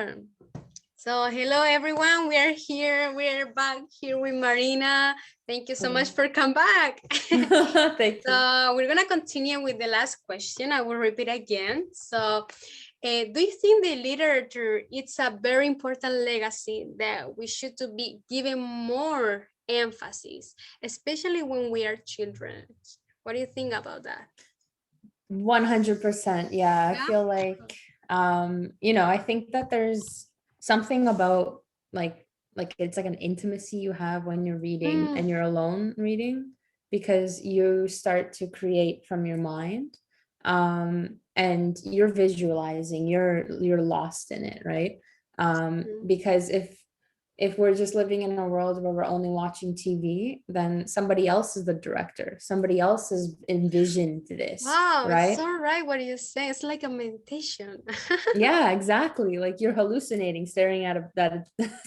start. So hello everyone, we are here. We are back here with Marina. Thank you so much for coming back. Thank you. So we're gonna continue with the last question. I will repeat again. So do you think the literature it's a very important legacy that we should to be given more emphasis, especially when we are children? What do you think about that? 100%. Yeah, I feel like I think that there's something about like it's like an intimacy you have when you're reading and you're alone reading, because you start to create from your mind, and you're visualizing, you're lost in it, right? Because if we're just living in a world where we're only watching TV, then somebody else is the director. Somebody else has envisioned this. Wow, right? it's so right what you say. It's like a meditation. Yeah, exactly. Like you're hallucinating, staring at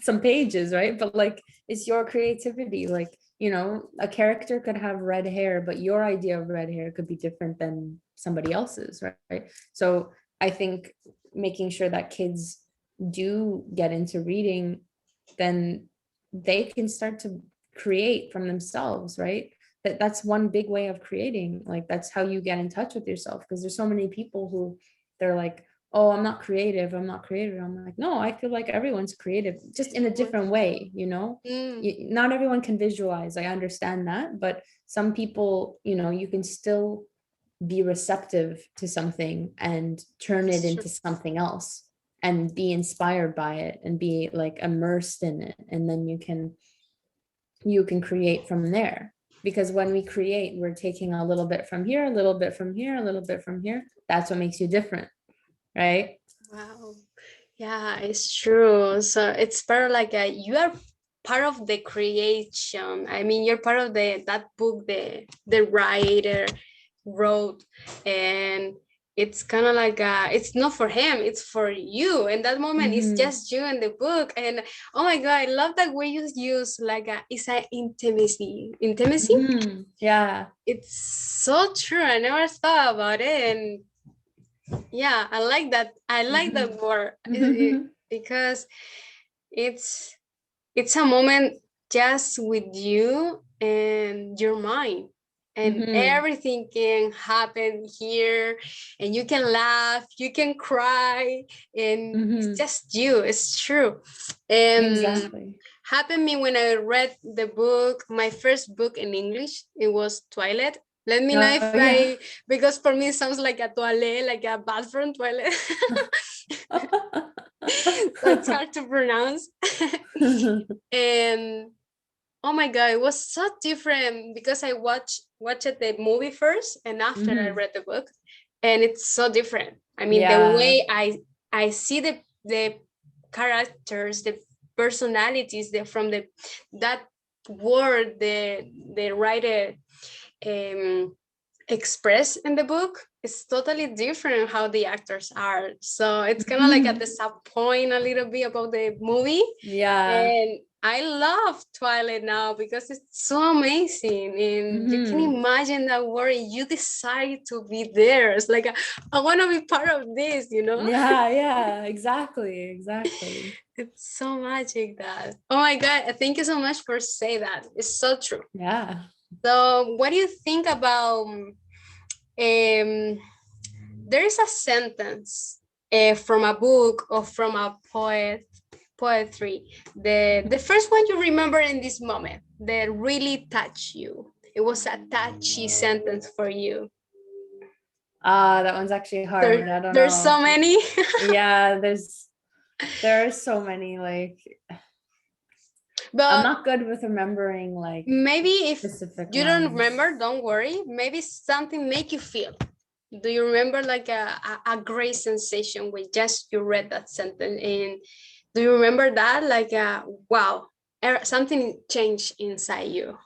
some pages, right? But like it's your creativity. Like, a character could have red hair, but your idea of red hair could be different than somebody else's, right? So I think making sure that kids do get into reading, then they can start to create from themselves, right? That's one big way of creating. Like that's how you get in touch with yourself, because there's so many people who they're like, oh, I'm not creative, I'm like, no, I feel like everyone's creative, just in a different way. Not everyone can visualize, I understand that, but some people, you can still be receptive to something and turn it into something else and be inspired by it and be like immersed in it, and then you can create from there. Because when we create, we're taking a little bit from here, a little bit from here, a little bit from here. That's what makes you different, right? Wow. Yeah, it's true. So it's part of like you are part of the creation. I mean, you're part of that book the writer wrote, and it's kind of like it's not for him, it's for you. In that moment, it's just you and the book. And oh my god, I love that way you use like it's an intimacy. Yeah, it's so true. I never thought about it, and yeah, I like that word because it's a moment just with you and your mind, and everything can happen here, and you can laugh, you can cry, and it's just you. It's true. And exactly. happened me when I read the book, my first book in English, it was Twilight. Let me know if I, because for me it sounds like a toilet, like a bathroom toilet. So it's hard to pronounce. And oh my god, it was so different because I watched the movie first and after I read the book, and it's so different. I mean, the way I see the characters, the personalities from that word the writer express in the book is totally different how the actors are. So it's kind of like a disappoint a little bit about the movie. And I love Twilight now because it's so amazing, and you can imagine that world. You decide to be there. It's like I want to be part of this, Yeah, exactly. It's so magic that. Oh my god! Thank you so much for saying that. It's so true. Yeah. So, what do you think about? There is a sentence from a book or from a poetry. The first one you remember in this moment that really touched you. It was a touchy sentence for you. That one's actually hard. I don't know. There's so many. Yeah, there are so many. Like, but I'm not good with remembering like maybe if specific you lines. don't remember, don't worry. Maybe something make you feel. Do you remember like a great sensation when just you read that sentence? And do you remember that like wow, something changed inside you?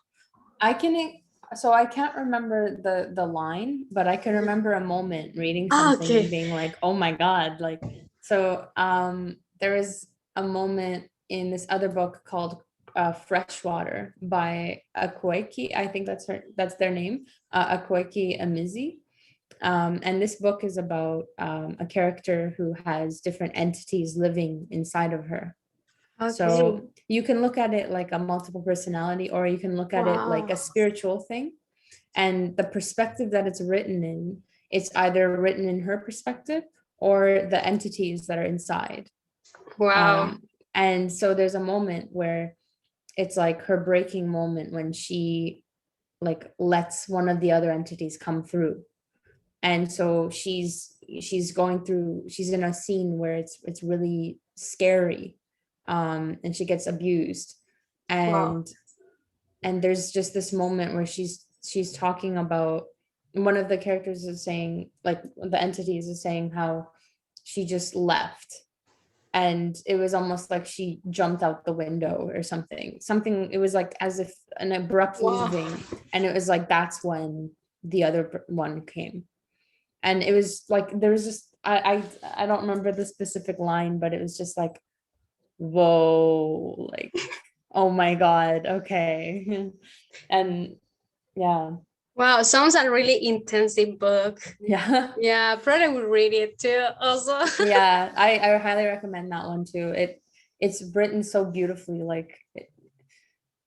I can't remember the line, but I can remember a moment reading something and being like, oh my god. Like, so there was a moment in this other book called Freshwater by Akoiki. I think that's their name, Akoiki Amizi. And this book is about a character who has different entities living inside of her. Okay. So you can look at it like a multiple personality, or you can look at it like Wow. a spiritual thing. And the perspective that it's written in, it's either written in her perspective or the entities that are inside. Wow. And so there's a moment where it's like her breaking moment when she like lets one of the other entities come through. And so she's going through, she's in a scene where it's really scary, and she gets abused. Wow. And there's just this moment where she's talking about, one of the characters is saying, like the entities is saying how she just left, and it was almost like she jumped out the window or something. It was like as if an abrupt Wow. leaving, and it was like that's when the other one came. And it was like there was just I don't remember the specific line, but it was just like, whoa, like, oh my god, okay. And yeah. Wow. Sounds a really intensive book. Yeah. Yeah, probably will read it too. Also. Yeah, I highly recommend that one too. It's written so beautifully, like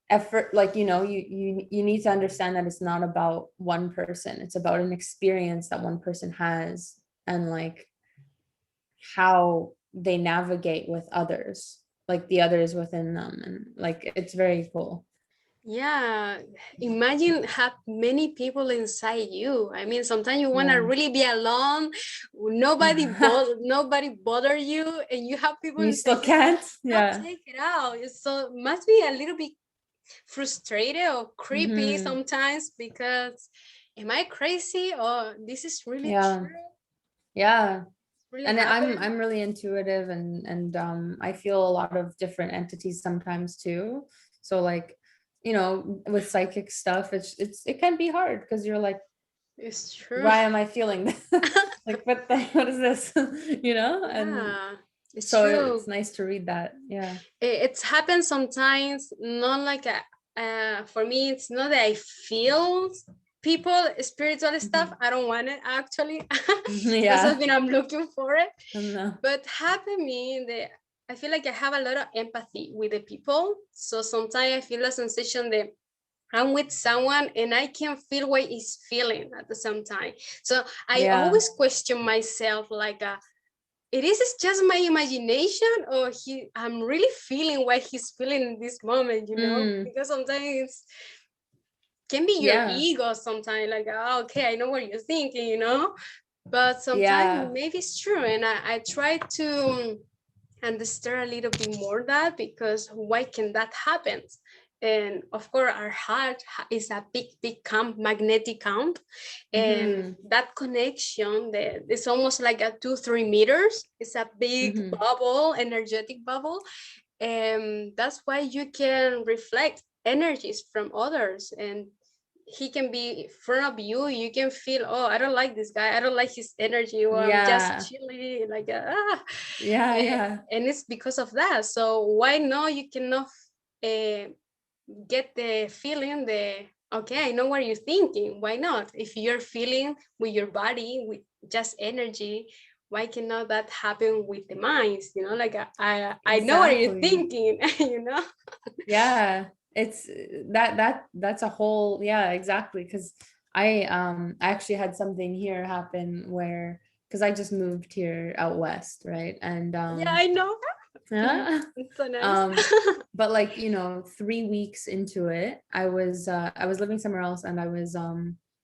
effort, like you need to understand that it's not about one person, it's about an experience that one person has, and like how they navigate with others, like the others within them, and like it's very cool. Yeah, imagine have many people inside you. I mean, sometimes you want to Yeah. really be alone, nobody bother you, and you have people You inside still you. can't. Not Yeah. take it out. So must be a little bit frustrated or creepy Hmm. sometimes because am I crazy or this is really Yeah. true? Yeah. Really And happened? I'm really intuitive, and I feel a lot of different entities sometimes too. So like, with psychic stuff, it can be hard because you're like, It's true. why am I feeling this? Like what is this? And Yeah, it's so it's true. nice to read that. Yeah. It's happened sometimes, not like a for me it's not that I feel people spiritual stuff. Mhm. I don't want it actually. That's Yeah. something I'm looking for it, No. but happen me that I feel like I have a lot of empathy with the people, so sometimes I feel a sensation that I'm with someone and I can feel what he's feeling at the same time. So I Yeah. always question myself like it is just my imagination or I'm really feeling what he's feeling in this moment, Mm. because sometimes it's can be your Yeah. ego sometimes like, oh, okay, I know what you're thinking, but sometimes Yeah. maybe it's true, and I try to understand a little bit more that because why can that happen. And of course our heart is a big camp, magnetic camp, and Hmm. that connection that it's almost like a 2-3 meters. It's a big Hmm. bubble, energetic bubble, and that's why you can reflect energies from others, and he can be in front of you. You can feel, oh, I don't like this guy, I don't like his energy, or I'm just Yeah. chilly like Yeah. Yeah. and it's because of that. So why not you cannot uh, get the feeling the okay, I know what you're thinking. Why not? If you're feeling with your body with just energy, why cannot that happen with the minds? Like I know what you're Exactly. thinking. Yeah. It's that's a whole, yeah, exactly. Because I actually had something here happen where, because I just moved here out west, right? And Yeah, I know. yeah. It's so nice. um but like 3 weeks into it, I was living somewhere else, and I was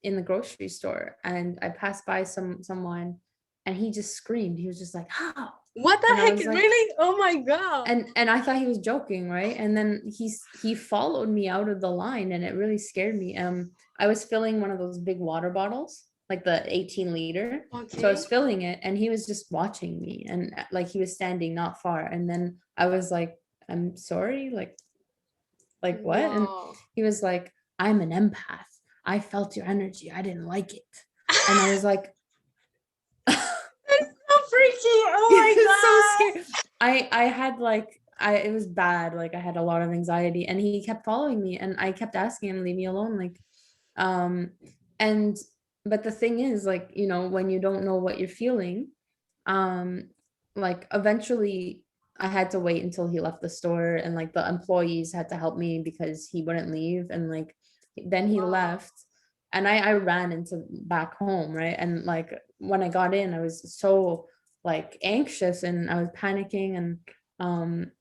in the grocery store, and I passed by someone, and he just screamed. He was just like, "How?" What the And I heck? was like, Really? Oh my god. and I thought he was joking, right? And then he followed me out of the line, and it really scared me. I was filling one of those big water bottles, like the 18 liter. So I Okay. was filling it, and he was just watching me, and like he was standing not far. And then I was like, I'm sorry, like what? And No. he was like, I'm an empath. I felt your energy. I didn't like it. And I was like, It's so freaky. Oh it my was so god. scary. I had like I it was bad. Like I had a lot of anxiety, and he kept following me, and I kept asking him, leave me alone. Like, um, and but the thing is, like, you know, when you don't know what you're feeling, um like eventually I had to wait until he left the store, and like the employees had to help me because he wouldn't leave, and like then he Wow. left, and I ran into back home, right? And like when I got in, I was so like anxious and I was panicking, um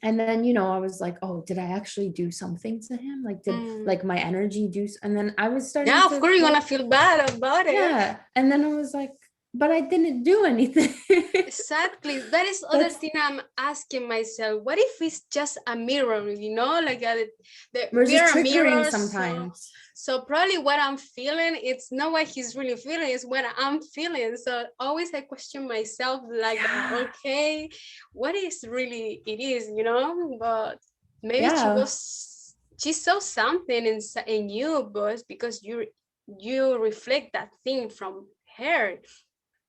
and then, you know, I was like, oh, did I actually do something to him? Like, did Mm. like my energy do and then I was starting Yeah, of to course you're feel, gonna feel bad about it. yeah, and then I was like, but I didn't do anything. Exactly. That is other That's thing I'm asking myself. What if it's just a mirror, you know, like we're we just are a triggering mirror, so sometimes. probably what I'm feeling, it's not what he's really feeling, it's what I'm feeling. So always I question myself, like, Yeah. okay, what is really it is, you know? But maybe Yeah. she saw something in you, but because you reflect that thing from her.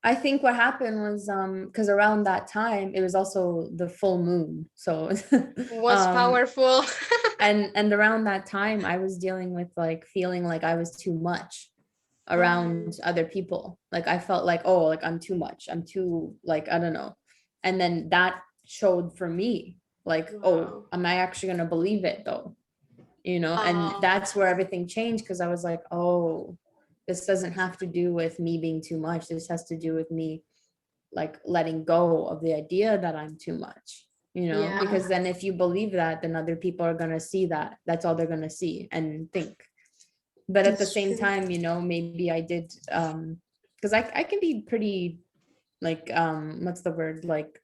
I think what happened was because around that time it was also the full moon. So Was um powerful. and around that time I was dealing with like feeling like I was too much around Mm, other people. Like I felt like, oh, like I'm too much. I'm too like, I don't know. And then that showed for me like, oh, wow. am I actually going to believe it though? You know, and Oh, that's where everything changed because I was like, oh, this doesn't have to do with me being too much. This has to do with me like letting go of the idea that I'm too much, you know, yeah, because then if you believe that, then other people are going to see that. That's all they're going to see and think. But at the it's same true. time, you know, maybe I did because I can be pretty like what's the word, like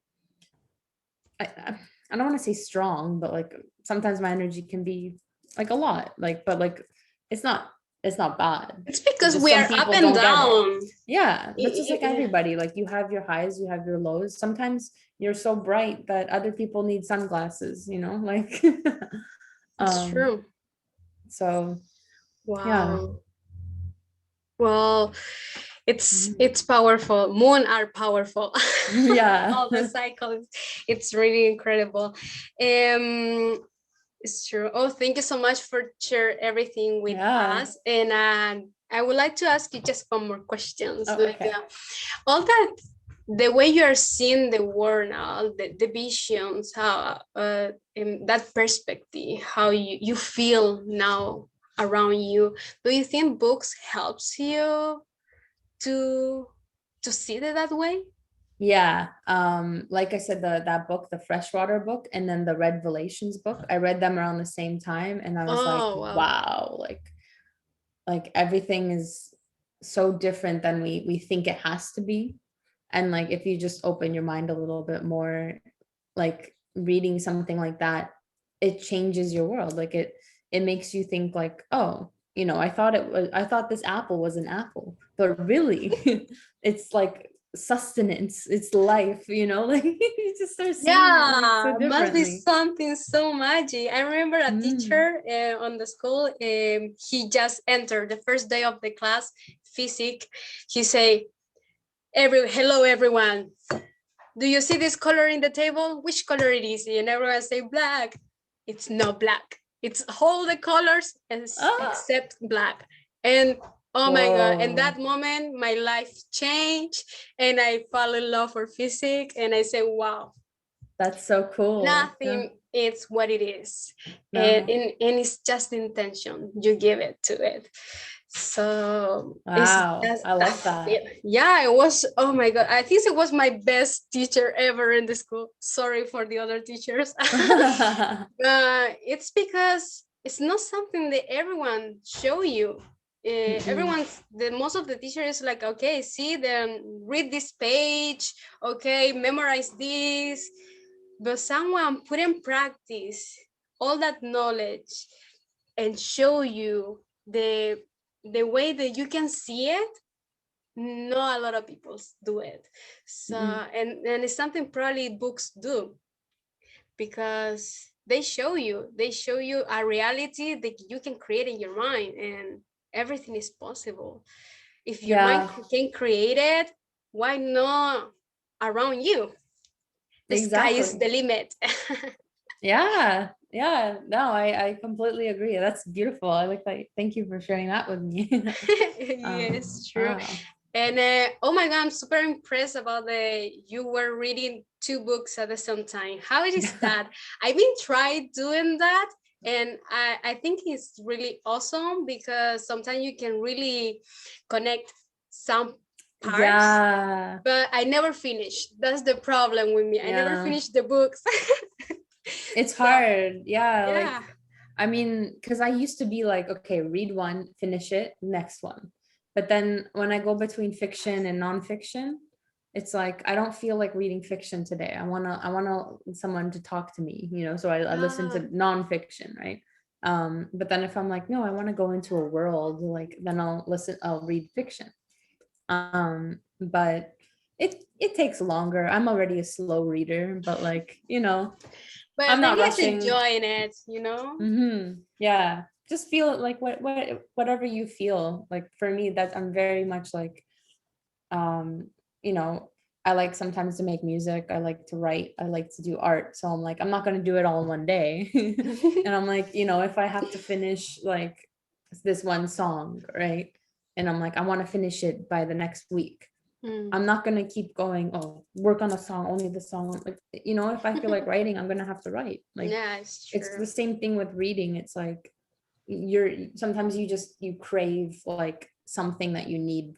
I don't want to say strong, but like sometimes my energy can be like a lot, like, but like it's not it's not bad. It's It's because just we some are up people and don't get it. down. Yeah, that's just like Yeah, everybody. Like you have your highs, you have your lows. Sometimes you're so bright that other people need sunglasses, you know, like it's um true. so yeah. Wow. Well, Mhm. it's powerful. Moon are powerful. Yeah. All the cycles. It's really incredible. It's true. Oh, thank you so much for share everything with Yeah. us. And I would like to ask you just one more questions. Oh, Like okay. all that, the way you are seeing the world now, the visions, how in that perspective, how you feel now around you. Do you think books helps you to see it that way? Yeah. Like I said, that book, the freshwater book, and then the Red Relations book, I read them around the same time and I was like, Oh wow. wow, like everything is so different than we think it has to be. And like if you just open your mind a little bit more, like reading something like that, it changes your world. Like it makes you think like, oh, you know, I thought this apple was an apple, but really it's like sustenance, it's life, you know, like you just start seeing it like so Yeah, must be differently. something so magic. I remember a Mm. teacher on the school. He just entered the first day of the class, physics. He say, hello everyone. Do you see this color in the table? Which color it is?" And everyone say black. It's not black. It's all the colors Ah, except black. And oh my god! In whoa, that moment, my life changed, and I fell in love for physics. And I say, wow, that's so cool. Yeah. nothing is what it is, No. and it's just the intention you give it to it. So it's Wow, just I love that. yeah, it was, oh my god, I think it was my best teacher ever in the school. Sorry for the other teachers. It's because it's not something that everyone show you. Mm-mm. Everyone's the most of the teachers is like, okay, see, then read this page, okay, memorize this. But someone put in practice all that knowledge and show you the way that you can see it. Not a lot of people do it. So Mm-mm. and it's something probably books do, because they show you a reality that you can create in your mind, and everything is possible. If your mind Yeah, can create it, why not around you? The sky is exactly. the limit. Yeah. Yeah, no, I completely agree. That's beautiful. I like that. Thank you for sharing that with me. Yes, true. Wow. And oh my God, I'm super impressed about the you were reading two books at the same time. How is that? I've been trying doing that, and I think it's really awesome because sometimes you can really connect some parts, Yeah, but I never finish. That's the problem with me. I never yeah. finish the books. It's So hard. Yeah, yeah. like I mean, because I used to be like, okay, read one, finish it, next one. But then when I go between fiction and nonfiction, it's like I don't feel like reading fiction today. I wanna someone to talk to me, so I listen to Ah, nonfiction, right? But then if I'm like, no, I want to go into a world, like then I'll read fiction. But it takes longer. I'm already a slow reader, but like, but I'm then not it's rushing. enjoying it, you know? Yeah. Just feel it like whatever you feel. Like for me, that's I'm very much like um, you know, I like sometimes to make music, I like to write, I like to do art. So I'm like, I'm not gonna do it all in one day. And I'm like, if I have to finish like this one song, right? And I'm like, I want to finish it by the next week. Mm. I'm not gonna keep going, oh, work on a song, only the song. Like, if I feel like writing, I'm gonna have to write. Like Yeah, it's it's the true. same thing with reading. It's like you're sometimes you crave like something that you need,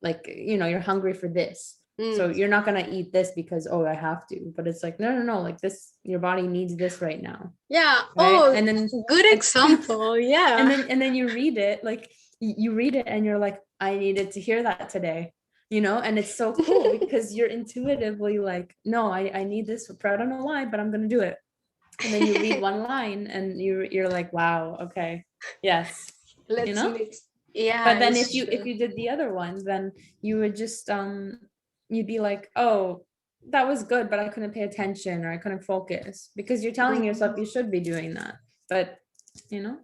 like, you're hungry for this. So Mm. you're not gonna eat this because, oh, I have to, but it's like, no, no, no, like this, your body needs this right now. Yeah. Right. Oh, And then good and, example. Yeah. and then you read it, like you read it and you're like, I needed to hear that today, and it's so cool because you're intuitively like, no, I need this I don't know why, but I'm gonna do it. And then you read one line and you're like, wow, okay, yes, you Let's know mix. Yeah, but then it's if you true. did the other one, then you would just you'd be like, oh, that was good, but I couldn't pay attention or I couldn't focus, because you're telling yourself Mhm. you should be doing that. But you know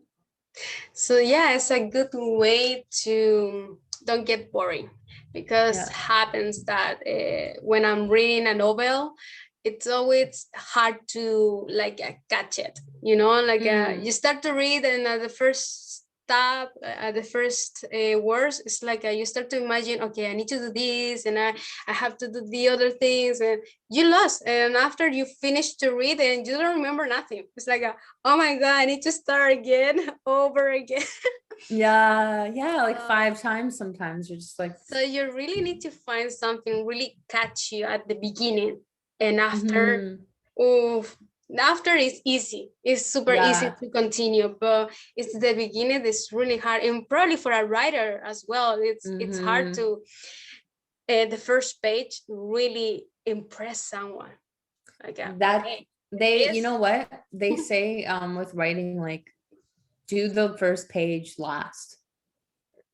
So yeah, it's a good way to don't get boring because yeah. happens that when I'm reading a novel, it's always hard to like catch it. Like Mm, you start to read and at the first stop, at the first words, it's like you start to imagine, okay, I need to do this and I have to do the other things, and you lost. And after you finish to read and you don't remember nothing, it's like oh my God, I need to start again, over again. yeah, yeah, like So, 5 times sometimes. You're just like, so you really need to find something really catchy at the beginning, and mm-hmm, oh, after is easy. It's super easy yeah. to continue, but it's the beginning that's really hard, and probably for a writer as well. It's hard Mm-hmm. to the first page really impress someone. Like, That okay, they, you this. know what they say with writing, like, do the first page last,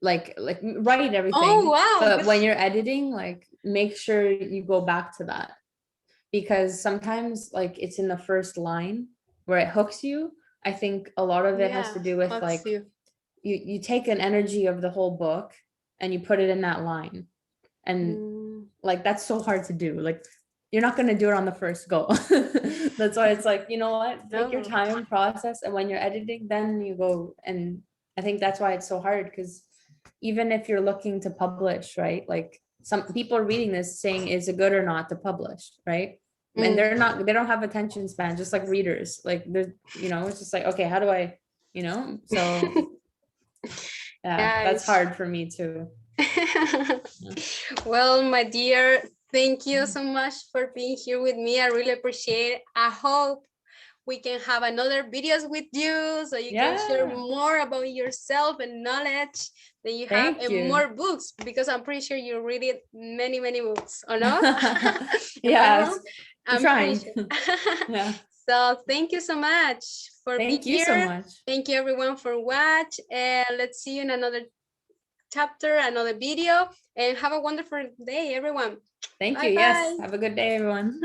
like write Oh everything, wow, but when you're editing, like make sure you go back to that, because sometimes like it's in the first line where it hooks you. I think a lot of it has to yeah, do with fucks like you. you take an energy of the whole book and you put it in that line, and Mm, like that's so hard to do. Like you're not going to do it on the first go. That's why it's like, you know what, take your no. time, process, and when you're editing, then you go. And I think that's why it's so hard, because even if you're looking to publish, right, like some people are reading this saying, is it good or not to publish, right? And Mm. they don't have attention span, just like readers. Like there's, it's just like, okay, how do I, so yeah, Yeah, that's it's hard for me too. Yeah. well, my dear, thank you so much for being here with me. I really appreciate it. I hope we can have another videos with you so you can share Yeah, more about yourself and knowledge that you have thank and you. more books, because I'm pretty sure you read it many, many books, or not? Am I Yeah, wrong? I'm I'm pretty trying. sure. Yeah, So thank you so much for being thank you so here. much. Thank you everyone for watch, and let's see you in another chapter, another video, and have a wonderful day, everyone. Thank you. Bye Yes, bye. have a good day, everyone.